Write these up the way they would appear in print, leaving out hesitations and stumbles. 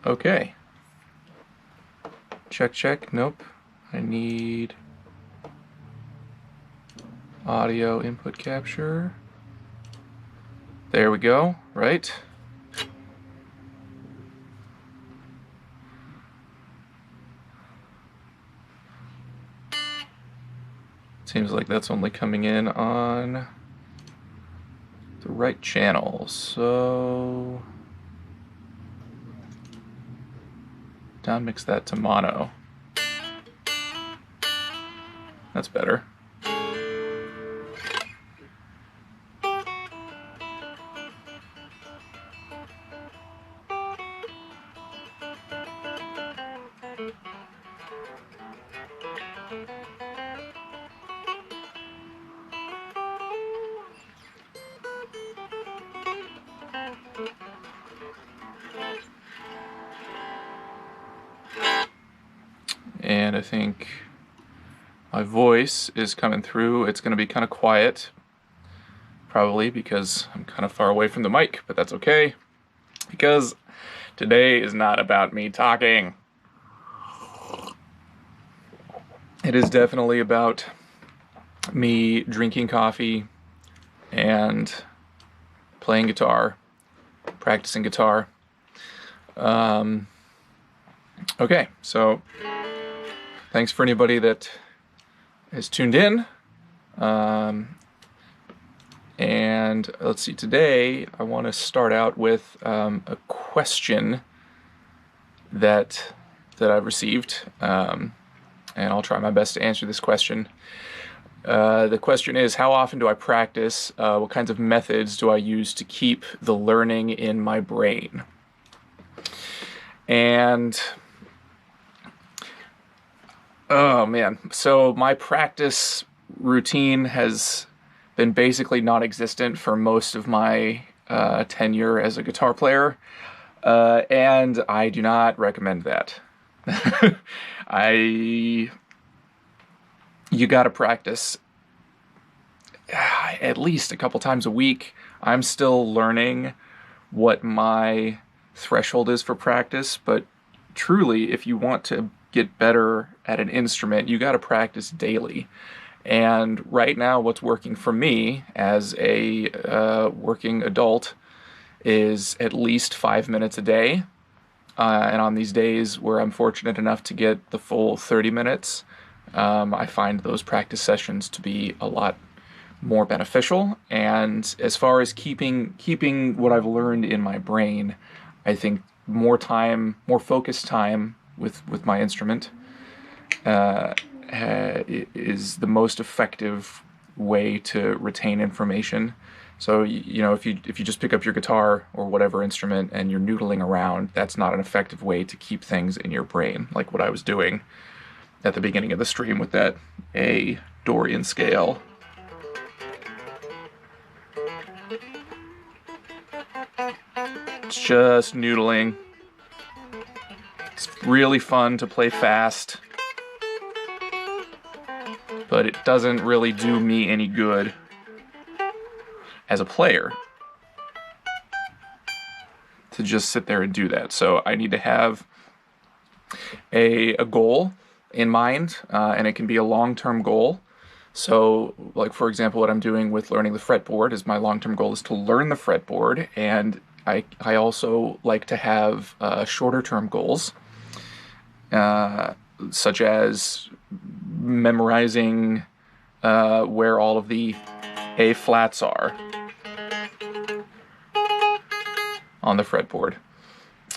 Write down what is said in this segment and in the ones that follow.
Okay. Check, check. Nope. I need audio input capture. There we go, right? Seems like that's only coming in on the right channel, so downmix that to mono. That's better. And I think my voice is coming through. It's going to be kind of quiet, probably because I'm kind of far away from the mic, but that's okay, because today is not about me talking. It is definitely about me drinking coffee and playing guitar, practicing guitar. Okay, so thanks for anybody that has tuned in. And let's see, today I want to start out with a question that I've received, and I'll try my best to answer this question. The question is, how often do I practice? What kinds of methods do I use to keep the learning in my brain? And oh man, so my practice routine has been basically non-existent for most of my tenure as a guitar player, and I do not recommend that. You gotta practice at least a couple times a week. I'm still learning what my threshold is for practice, but truly, if you want to get better at an instrument, you gotta practice daily. And right now, what's working for me as a working adult is at least 5 minutes a day. And on these days where I'm fortunate enough to get the full 30 minutes, I find those practice sessions to be a lot more beneficial. And as far as keeping what I've learned in my brain, I think more focused time with my instrument is the most effective way to retain information. So, you know, if you just pick up your guitar or whatever instrument and you're noodling around, that's not an effective way to keep things in your brain, like what I was doing at the beginning of the stream with that A Dorian scale. It's just noodling. It's really fun to play fast, but it doesn't really do me any good as a player to just sit there and do that. So I need to have a goal in mind, and it can be a long-term goal. So, like, for example, what I'm doing with learning the fretboard is my long-term goal is to learn the fretboard, and I also like to have shorter-term goals, such as memorizing where all of the A flats are on the fretboard,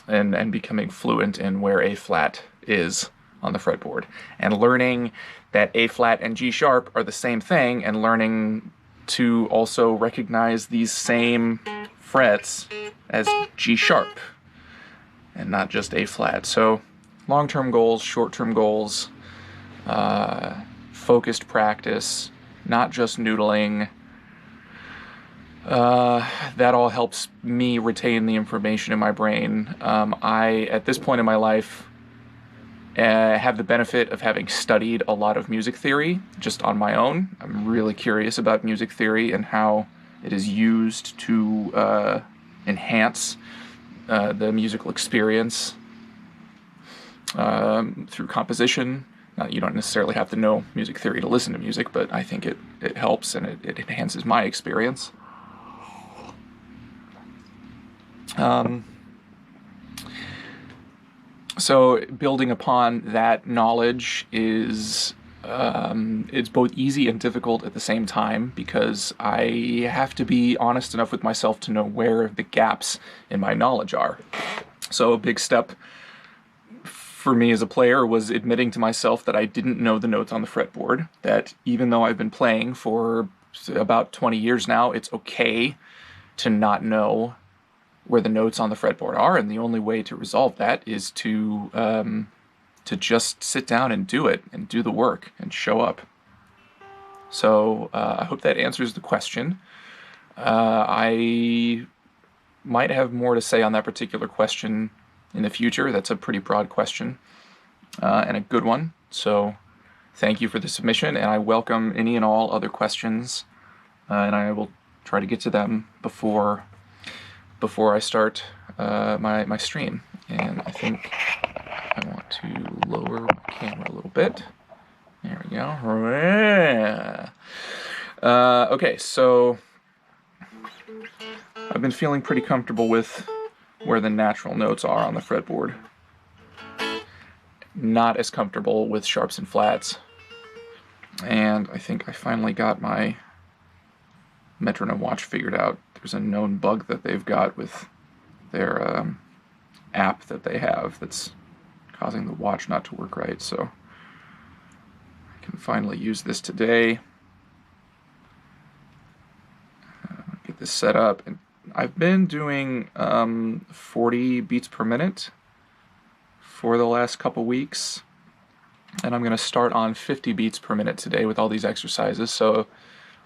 and becoming fluent in where A flat is on the fretboard, and learning that A flat and G sharp are the same thing, and learning to also recognize these same frets as G sharp and not just A flat. So long-term goals, short-term goals, focused practice, not just noodling. That all helps me retain the information in my brain. At this point in my life, have the benefit of having studied a lot of music theory just on my own. I'm really curious about music theory and how it is used to enhance the musical experience through composition. You don't necessarily have to know music theory to listen to music, but I think it helps and it enhances my experience. So building upon that knowledge is it's both easy and difficult at the same time, because I have to be honest enough with myself to know where the gaps in my knowledge are. So a big step for me as a player was admitting to myself that I didn't know the notes on the fretboard, that even though I've been playing for about 20 years now, it's okay to not know where the notes on the fretboard are, and the only way to resolve that is to just sit down and do it, and do the work, and show up. So I hope that answers the question. I might have more to say on that particular question in the future. That's a pretty broad question, and a good one. So thank you for the submission, and I welcome any and all other questions, and I will try to get to them before I start my stream. And I think I want to lower my camera a little bit. There we go. Okay, so I've been feeling pretty comfortable with where the natural notes are on the fretboard. Not as comfortable with sharps and flats. And I think I finally got my metronome watch figured out. There's a known bug that they've got with their app that they have that's causing the watch not to work right, so I can finally use this today. Get this set up, and I've been doing 40 beats per minute for the last couple weeks, and I'm going to start on 50 beats per minute today with all these exercises. So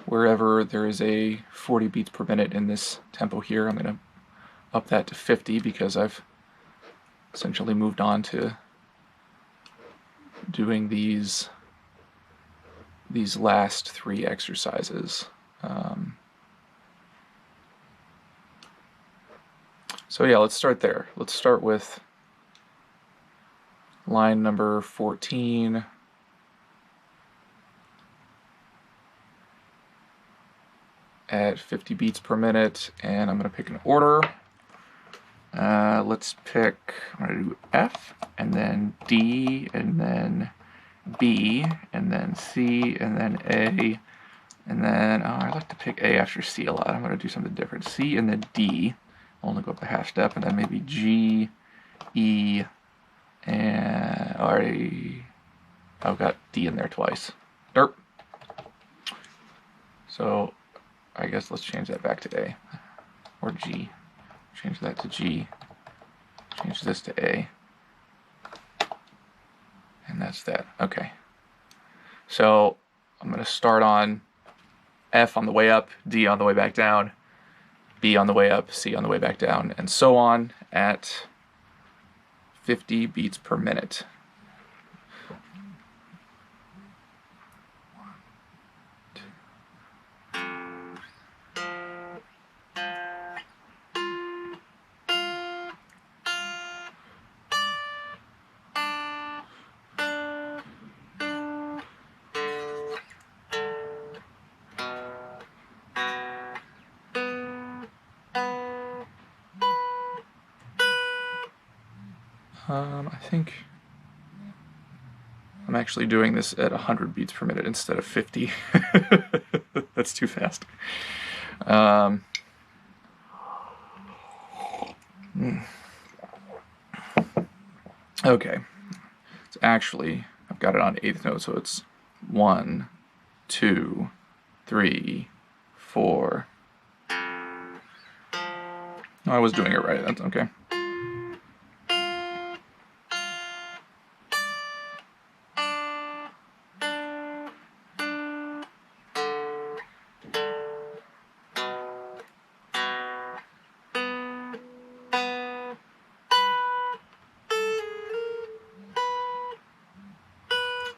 wherever there is a 40 beats per minute in this tempo here, I'm going to up that to 50, because I've essentially moved on to doing these last 3 exercises. So yeah, let's start there. Let's start with line number 14. At 50 beats per minute, and I'm going to pick an order. Let's pick, I'm going to do F, and then D, and then B, and then C, and then A, and then, I like to pick A after C a lot. I'm going to do something different. C and then D, I'll only go up a half step, and then maybe G, E, and I've got D in there twice. Derp. So I guess let's change that back to A, or G. Change that to G. Change this to A. And that's that. Okay. So I'm going to start on F on the way up, D on the way back down, B on the way up, C on the way back down, and so on at 50 beats per minute. I think I'm actually doing this at 100 beats per minute instead of 50. That's too fast. Okay. It's actually, I've got it on 8th note, so it's 1, 2, 3, 4. No, I was doing it right. That's okay.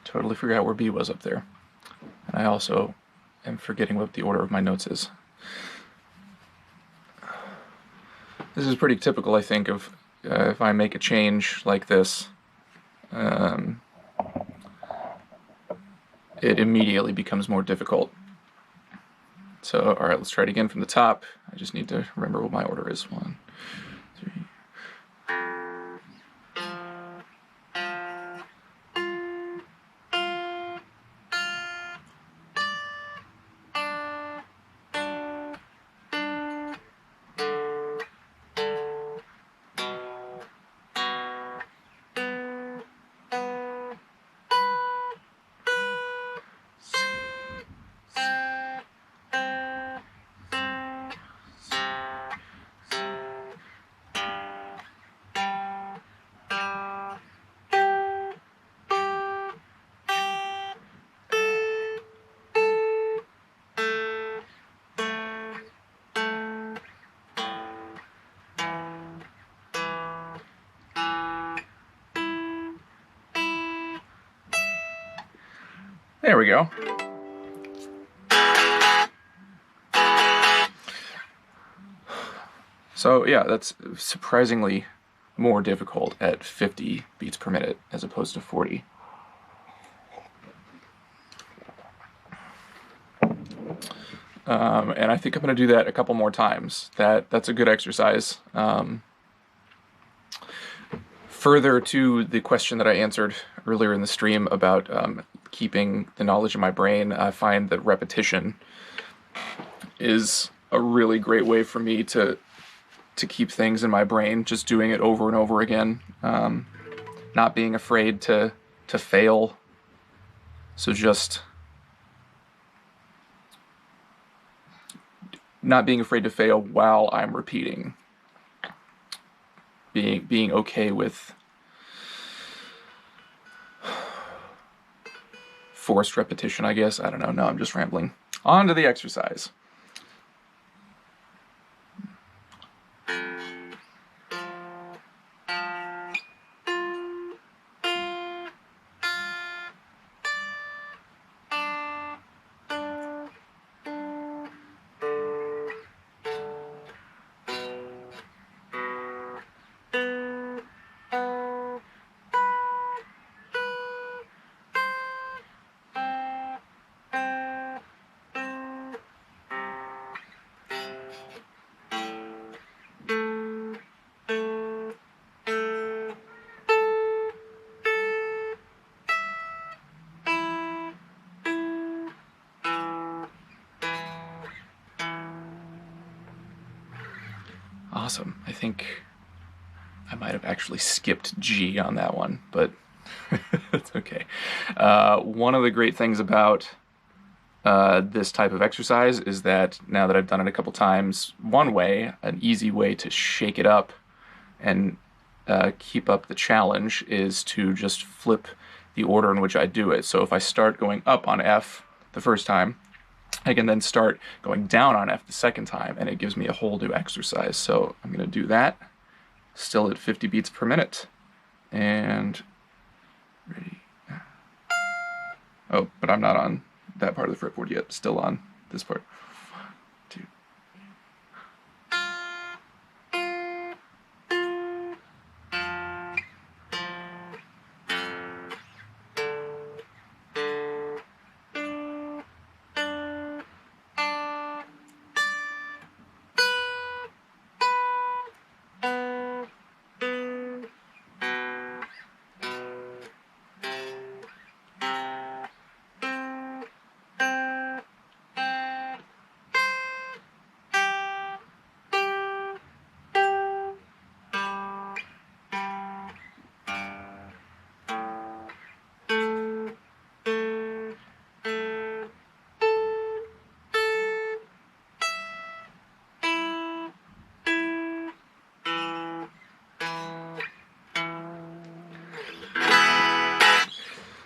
Totally forgot where B was up there. And I also am forgetting what the order of my notes is. This is pretty typical, I think, of if I make a change like this, it immediately becomes more difficult. So, all right, let's try it again from the top. I just need to remember what my order is. 1, 3. There we go. So yeah, that's surprisingly more difficult at 50 beats per minute as opposed to 40. And I think I'm going to do that a couple more times. That's a good exercise. Further to the question that I answered earlier in the stream about keeping the knowledge in my brain, I find that repetition is a really great way for me to keep things in my brain, just doing it over and over again, not being afraid to fail. So just not being afraid to fail while I'm repeating. Being okay with forced repetition, I guess. I don't know. No, I'm just rambling. On to the exercise. Awesome. I think I might have actually skipped G on that one, but it's okay. One of the great things about this type of exercise is that now that I've done it a couple times, an easy way to shake it up and keep up the challenge is to just flip the order in which I do it. So if I start going up on F the first time, I can then start going down on F the second time, and it gives me a whole new exercise. So I'm going to do that, still at 50 beats per minute. And ready. Oh, but I'm not on that part of the fretboard yet, still on this part. 1, 2.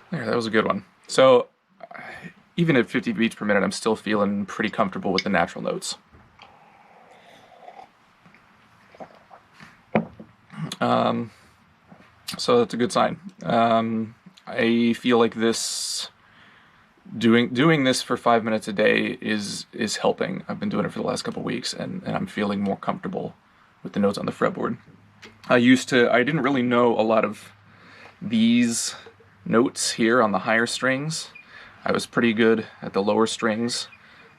There, that was a good one. So even at 50 beats per minute, I'm still feeling pretty comfortable with the natural notes. So that's a good sign. I feel like doing this for 5 minutes a day is helping. I've been doing it for the last couple weeks, and I'm feeling more comfortable with the notes on the fretboard. I didn't really know a lot of these notes here on the higher strings. I was pretty good at the lower strings,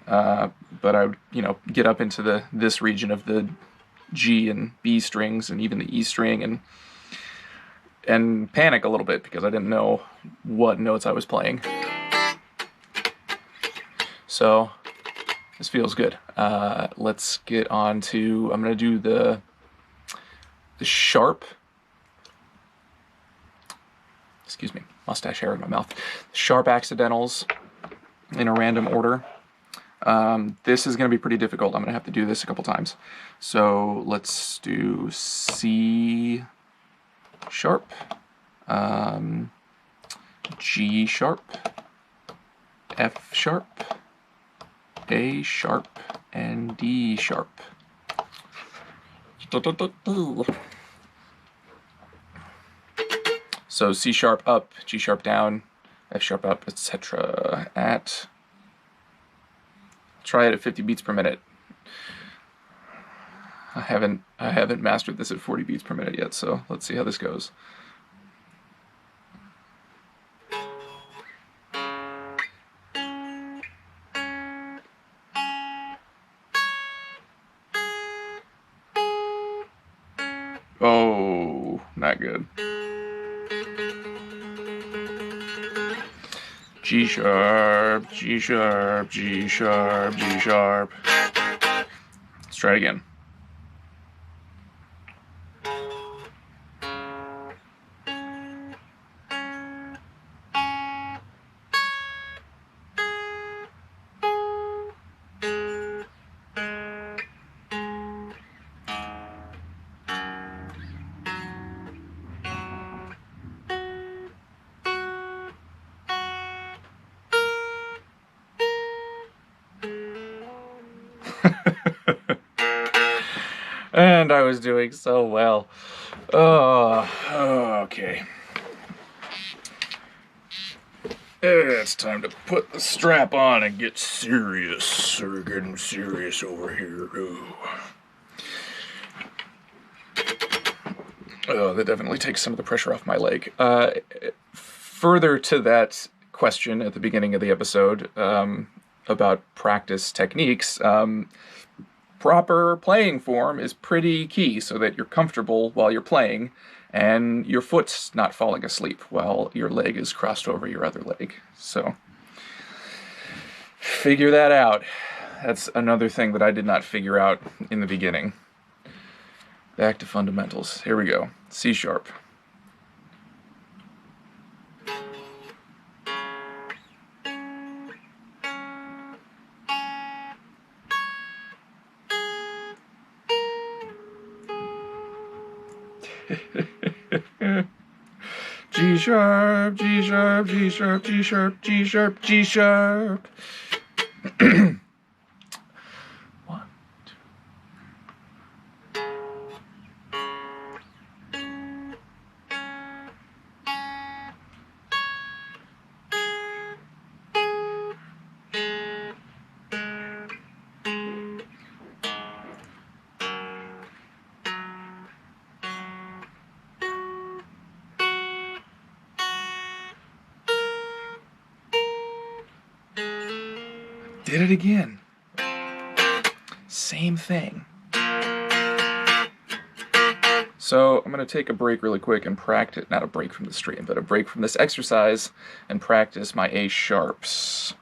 but I would, get up into this region of the G and B strings and even the E string and panic a little bit because I didn't know what notes I was playing. So this feels good. Let's get on to, I'm going to do the sharp, excuse me, mustache hair in my mouth, sharp accidentals in a random order. This is going to be pretty difficult. I'm going to have to do this a couple times. So let's do C sharp, G sharp, F sharp, A sharp, and D sharp. So C sharp up, G sharp down, F sharp up, etc. Try it at 50 beats per minute. I haven't mastered this at 40 beats per minute yet, so let's see how this goes. Oh, not good. G sharp, G sharp, G sharp, G sharp. Let's try it again. And I was doing so well. Oh, okay. It's time to put the strap on and get serious. We're getting serious over here. Oh, that definitely takes some of the pressure off my leg. Further to that question at the beginning of the episode about practice techniques, proper playing form is pretty key so that you're comfortable while you're playing and your foot's not falling asleep while your leg is crossed over your other leg. So figure that out. That's another thing that I did not figure out in the beginning. Back to fundamentals. Here we go. C sharp. G sharp, G sharp, G sharp, G sharp, G sharp, G sharp. One, two. Did it again. Same thing. So I'm going to take a break really quick and practice, not a break from the stream, but a break from this exercise and practice my A sharps.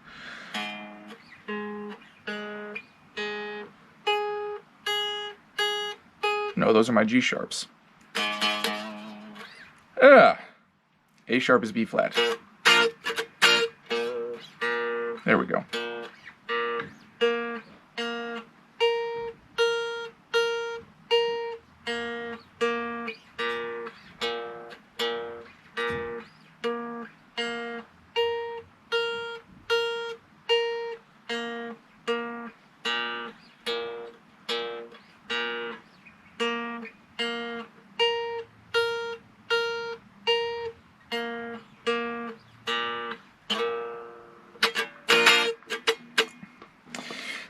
No, those are my G sharps. A sharp is B flat. There we go.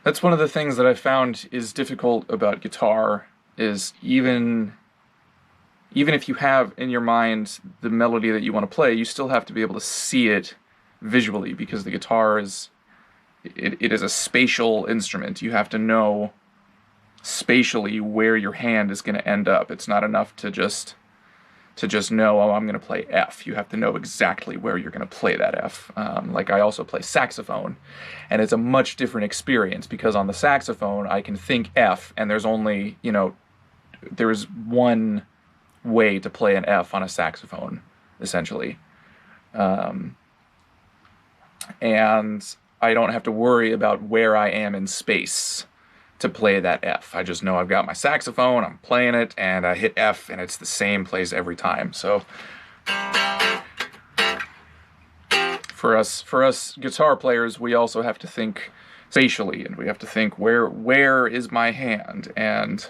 That's one of the things that I found is difficult about guitar is even even if you have in your mind the melody that you want to play, you still have to be able to see it visually, because the guitar is it is a spatial instrument. You have to know spatially where your hand is going to end up. It's not enough to just know, oh, I'm going to play F. You have to know exactly where you're going to play that F. Like I also play saxophone, and it's a much different experience, because on the saxophone I can think F, and there's only, there's one way to play an F on a saxophone, essentially. And I don't have to worry about where I am in space to play that F. I just know I've got my saxophone, I'm playing it, and I hit F, and it's the same place every time. So for us guitar players, we also have to think spatially, and we have to think where is my hand. And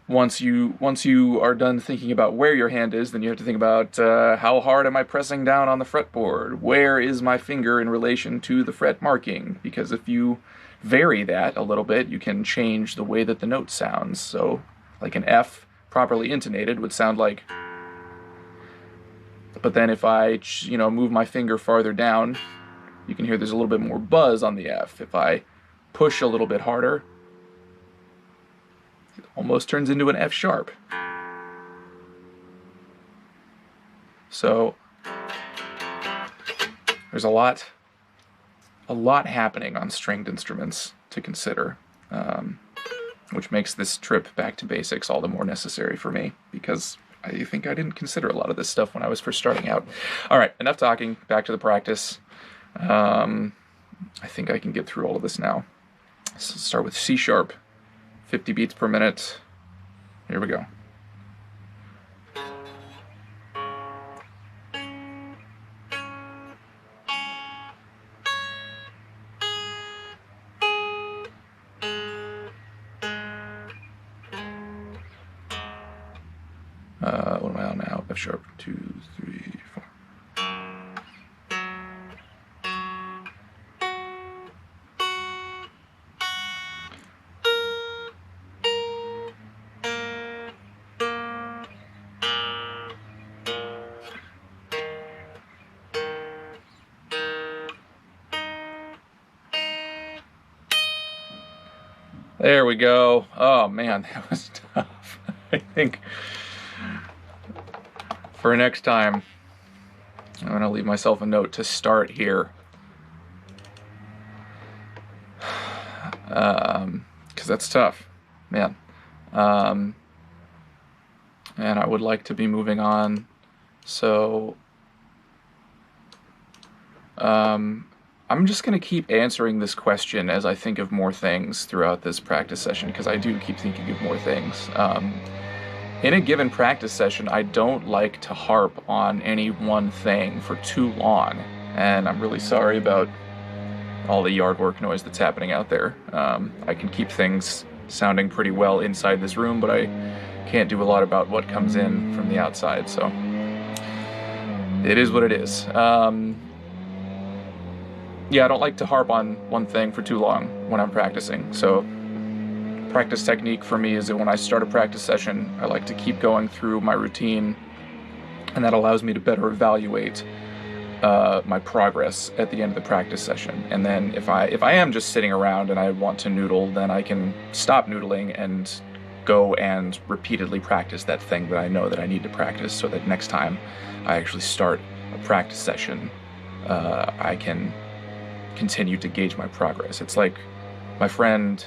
once you are done thinking about where your hand is, then you have to think about how hard am I pressing down on the fretboard? Where is my finger in relation to the fret marking? Because if you vary that a little bit, you can change the way that the note sounds. So like an F properly intonated would sound like, but then if I move my finger farther down, you can hear there's a little bit more buzz on the F. If I push a little bit harder, it almost turns into an F sharp. So there's a lot happening on stringed instruments to consider, which makes this trip back to basics all the more necessary for me, because I think I didn't consider a lot of this stuff when I was first starting out. All right, enough talking, back to the practice. I think I can get through all of this now. So start with C sharp. 50 beats per minute. Here we go. What am I on now? F sharp, 2, 3, 4. There we go. Oh man, that was tough. I think for next time, I'm going to leave myself a note to start here. Because that's tough, man. And I would like to be moving on. So, I'm just going to keep answering this question as I think of more things throughout this practice session, because I do keep thinking of more things. In a given practice session, I don't like to harp on any one thing for too long, and I'm really sorry about all the yard work noise that's happening out there. I can keep things sounding pretty well inside this room, but I can't do a lot about what comes in from the outside, so it is what it is. Yeah, I don't like to harp on one thing for too long when I'm practicing. So practice technique for me is that when I start a practice session, I like to keep going through my routine, and that allows me to better evaluate my progress at the end of the practice session. And then if I am just sitting around and I want to noodle, then I can stop noodling and go and repeatedly practice that thing that I know that I need to practice, so that next time I actually start a practice session, I can continue to gauge my progress. It's like my friend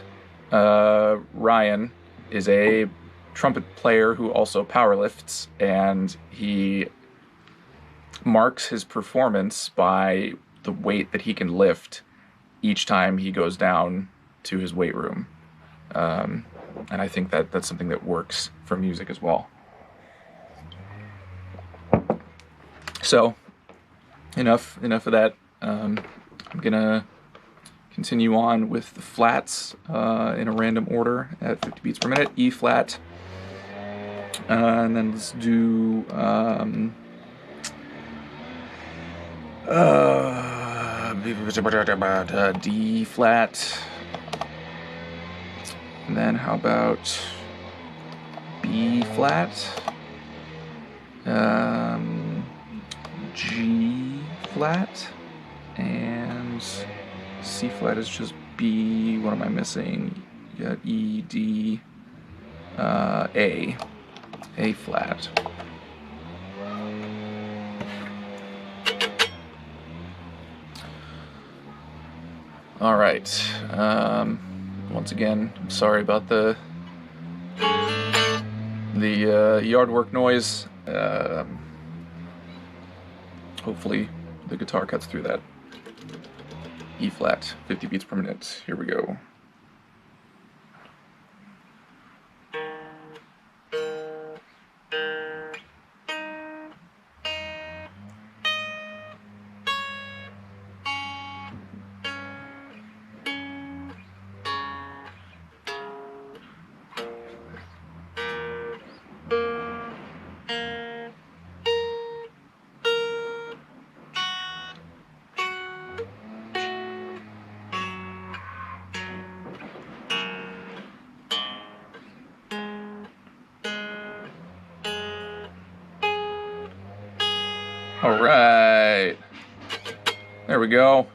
Ryan is a trumpet player who also powerlifts, and he marks his performance by the weight that he can lift each time he goes down to his weight room. And I think that that's something that works for music as well. So enough of that. I'm gonna continue on with the flats in a random order at 50 beats per minute. E flat, and then let's do D flat, and then how about B flat, G flat, and C flat is just B. What am I missing? You got E, D, A. A flat. All right. Once again, I'm sorry about the yard work noise. Hopefully the guitar cuts through that. E flat, 50 beats per minute. Here we go. All right. There we go.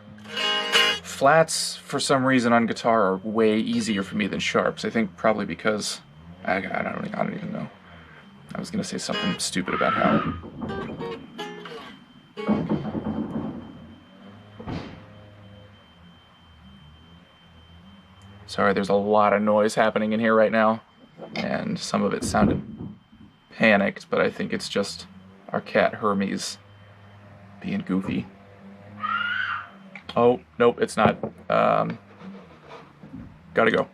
Flats, for some reason, on guitar are way easier for me than sharps. I think probably because I don't even know. I was gonna say something stupid about how. Sorry, there's a lot of noise happening in here right now, and some of it sounded panicked, but I think it's just our cat Hermes being goofy. Oh, nope, it's not. Gotta go.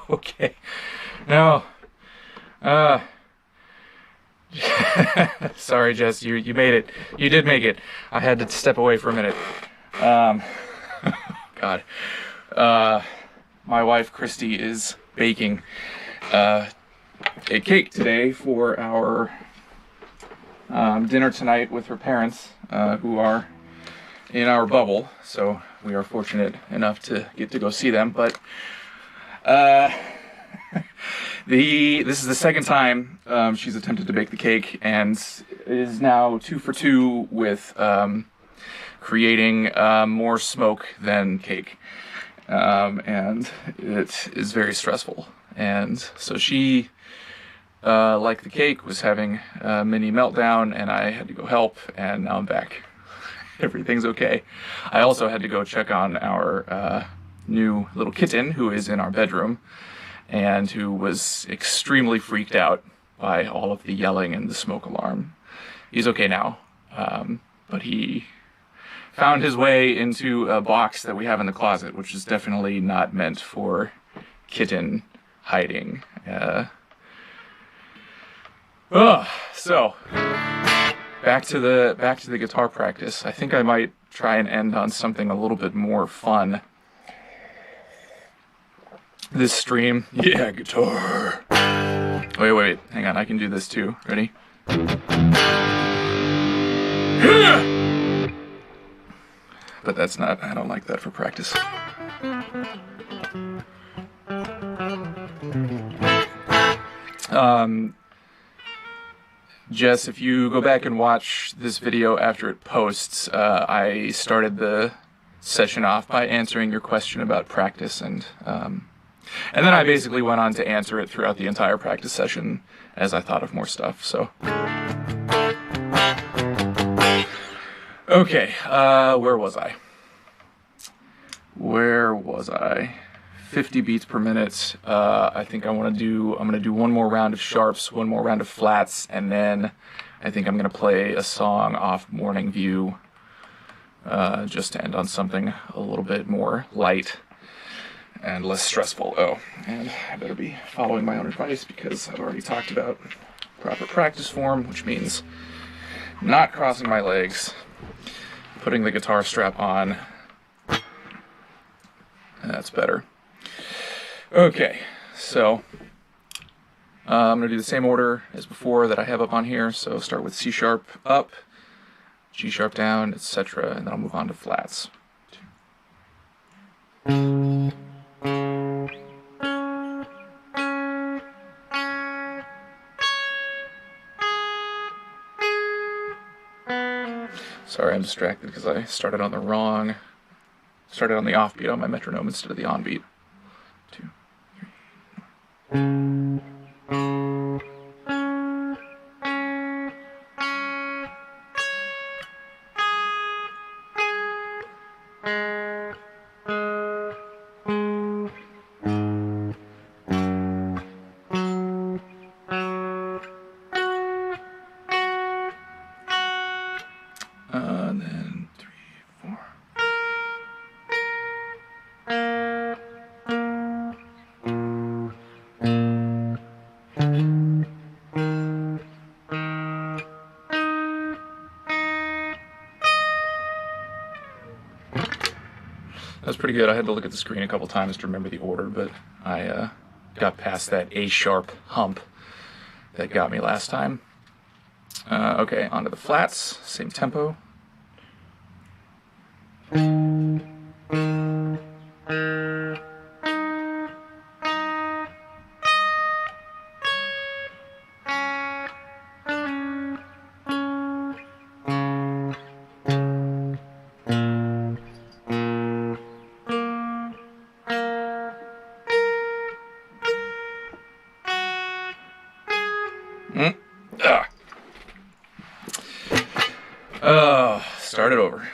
Okay. No. Sorry, Jess. You made it. You did make it. I had to step away for a minute. God. My wife, Christy, is baking a cake today for our dinner tonight with her parents, who are in our bubble. So we are fortunate enough to get to go see them. But this is the second time she's attempted to bake the cake, and is now 2 for 2 with creating more smoke than cake. And it is very stressful. And so she, like the cake, was having a mini meltdown, and I had to go help, and now I'm back. Everything's okay. I also had to go check on our new little kitten who is in our bedroom, and who was extremely freaked out by all of the yelling and the smoke alarm. He's okay now, but he found his way into a box that we have in the closet, which is definitely not meant for kitten hiding. So back to the guitar practice. I think I might try and end on something a little bit more fun this stream. Yeah, guitar. Wait, hang on, I can do this too. Ready? But that's not, I don't like that for practice. Jess, if you go back and watch this video after it posts, I started the session off by answering your question about practice, and then I basically went on to answer it throughout the entire practice session as I thought of more stuff, so. Okay, where was I? 50 beats per minute. I think I'm gonna do one more round of sharps, one more round of flats, and then I think I'm gonna play a song off Morning View, just to end on something a little bit more light and less stressful. Oh, and I better be following my own advice, because I've already talked about proper practice form, which means not crossing my legs, putting the guitar strap on. That's better. Okay, so I'm going to do the same order as before that I have up on here. So start with C sharp up, G sharp down, etc., and then I'll move on to flats. Sorry, I'm distracted because I started on the offbeat on my metronome instead of the onbeat. 2, 3, 4. Then 3, 4. That's pretty good. I had to look at the screen a couple times to remember the order, but I got past that A sharp hump that got me last time. Okay, onto the flats, same tempo. Start it over.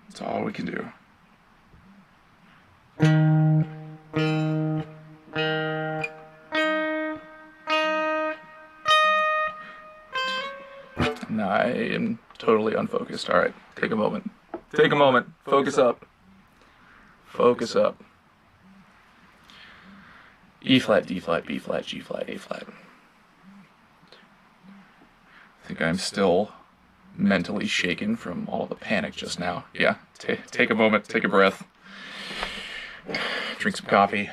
That's all we can do. No, I am totally unfocused. All right, take a moment. Take a moment. Focus up. Focus up. E flat, D flat, B flat, G flat, A flat. I think I'm still mentally shaken from all the panic just now. Yeah, take a moment, take a breath, drink some coffee.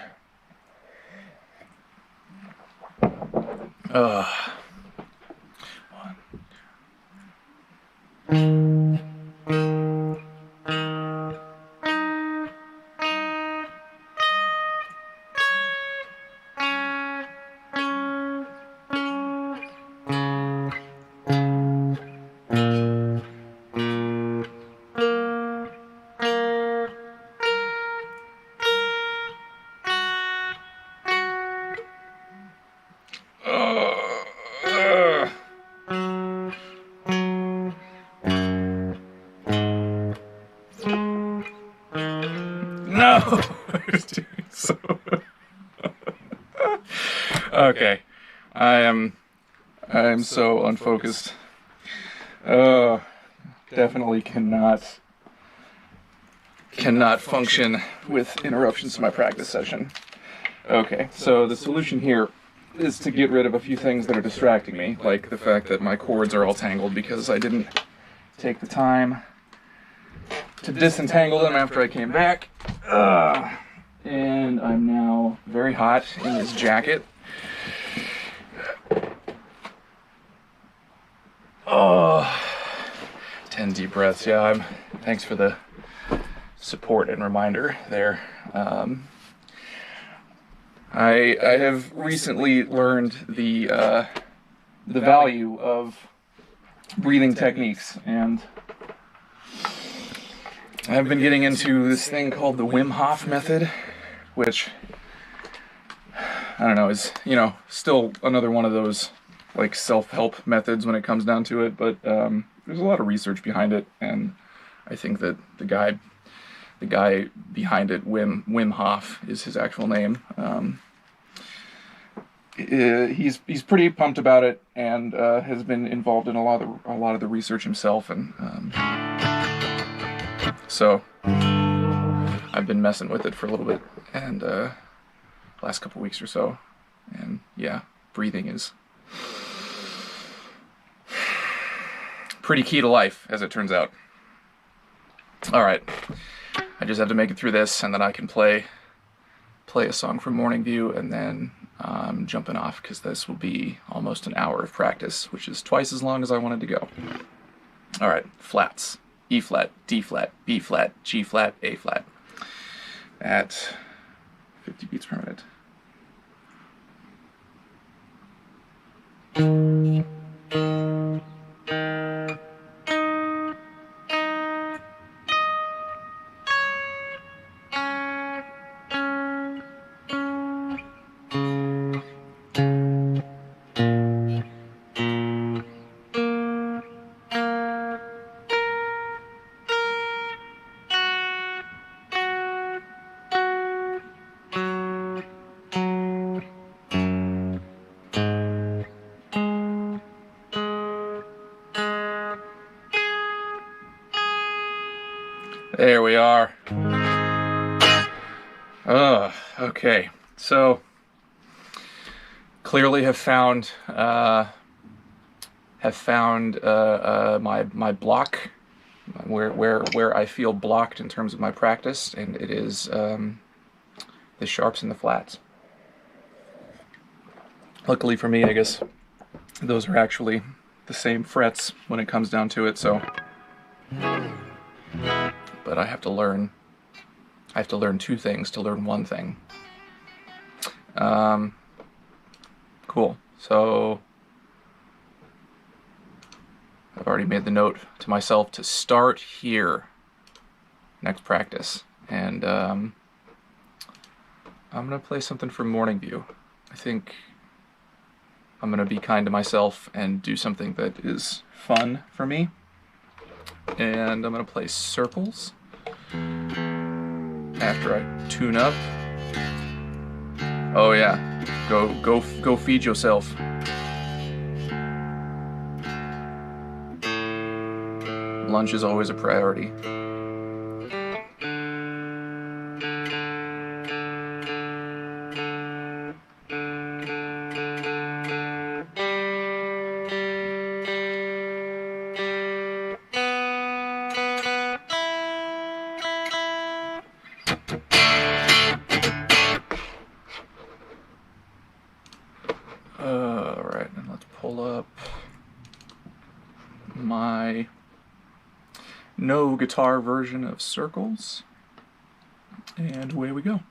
No! Okay. I'm so unfocused. Definitely cannot function with interruptions to my practice session. Okay, so the solution here is to get rid of a few things that are distracting me, like the fact that my cords are all tangled because I didn't take the time to disentangle them after I came back. And I'm now very hot in this jacket. Oh, 10 deep breaths. Yeah, thanks for the support and reminder there. I have recently learned the value of breathing techniques, and I've been getting into this thing called the Wim Hof method, which, I don't know, is, still another one of those, like, self-help methods when it comes down to it, but there's a lot of research behind it, and I think that the guy behind it, Wim Hof is his actual name. He's pretty pumped about it, and has been involved in a lot of the research himself, and so I've been messing with it for a little bit, and last couple weeks or so, and yeah, breathing is pretty key to life, as it turns out. All right, I just have to make it through this, and then I can play a song from Morning View, and then I'm jumping off because this will be almost an hour of practice, which is twice as long as I wanted to go. All right, flats. E flat, D flat, B flat, G flat, A flat. At 50 beats per minute. There we are. Okay. So clearly have found my block, where I feel blocked in terms of my practice, and it is the sharps and the flats. Luckily for me, I guess those are actually the same frets when it comes down to it, so. But I have to learn two things to learn one thing. Cool. So I've already made the note to myself to start here next practice, and I'm gonna play something from Morning View. I think I'm gonna be kind to myself and do something that is fun for me, and I'm gonna play Circles after I tune up. Oh yeah, go feed yourself. Lunch is always a priority. my no guitar version of Circles, and away we go.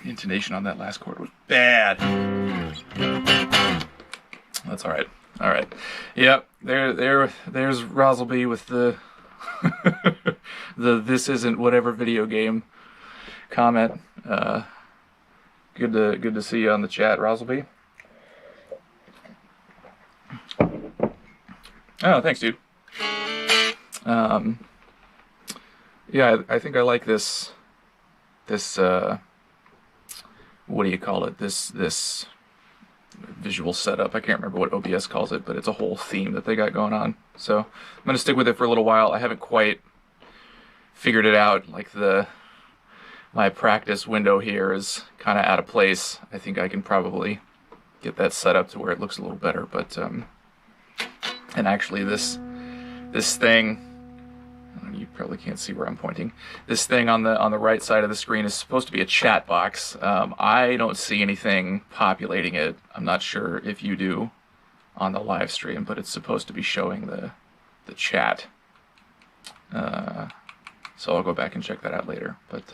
Intonation on that last chord was bad. That's all right. All right. Yep. There's Rosalby with the the "this isn't whatever" video game comment. Good to see you on the chat, Rosalby. Oh, thanks, dude. Yeah, I think I like this. What do you call it? This visual setup. I can't remember what OBS calls it, but it's a whole theme that they got going on. So I'm gonna stick with it for a little while. I haven't quite figured it out, like my practice window here is kind of out of place. I think I can probably get that set up to where it looks a little better, but and actually this thing, you probably can't see where I'm pointing. This thing on the right side of the screen is supposed to be a chat box. I don't see anything populating it. I'm not sure if you do on the live stream, but it's supposed to be showing the chat. So I'll go back and check that out later. But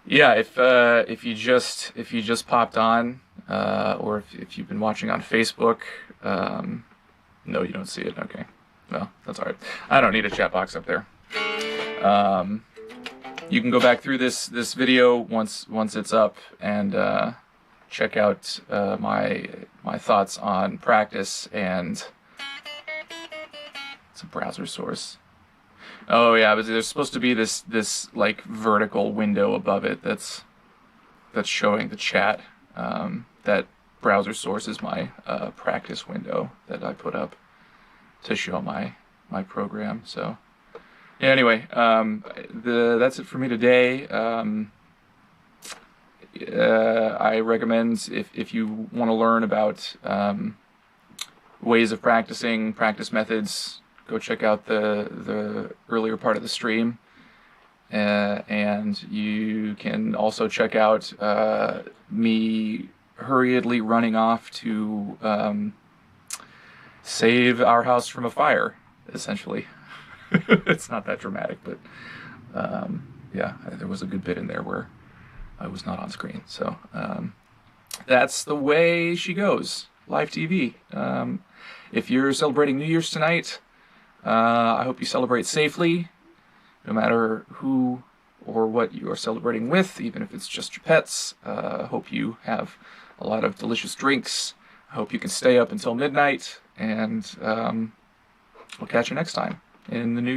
yeah, if you just popped on, or if you've been watching on Facebook, no, you don't see it. Okay, well, that's all right. I don't need a chat box up there. You can go back through this video once it's up and check out my thoughts on practice and it's a browser source. Oh yeah, but there's supposed to be this like vertical window above it that's showing the chat. That browser source is my practice window that I put up to show my program. So yeah, anyway, that's it for me today. I recommend if you want to learn about ways of practicing, practice methods, go check out the earlier part of the stream, and you can also check out me hurriedly running off to save our house from a fire, essentially. It's not that dramatic, but yeah, there was a good bit in there where I was not on screen. So that's the way she goes. Live TV. If you're celebrating New Year's tonight, I hope you celebrate safely, no matter who or what you are celebrating with, even if it's just your pets. I hope you have a lot of delicious drinks. I hope you can stay up until midnight, and we'll catch you next time in the new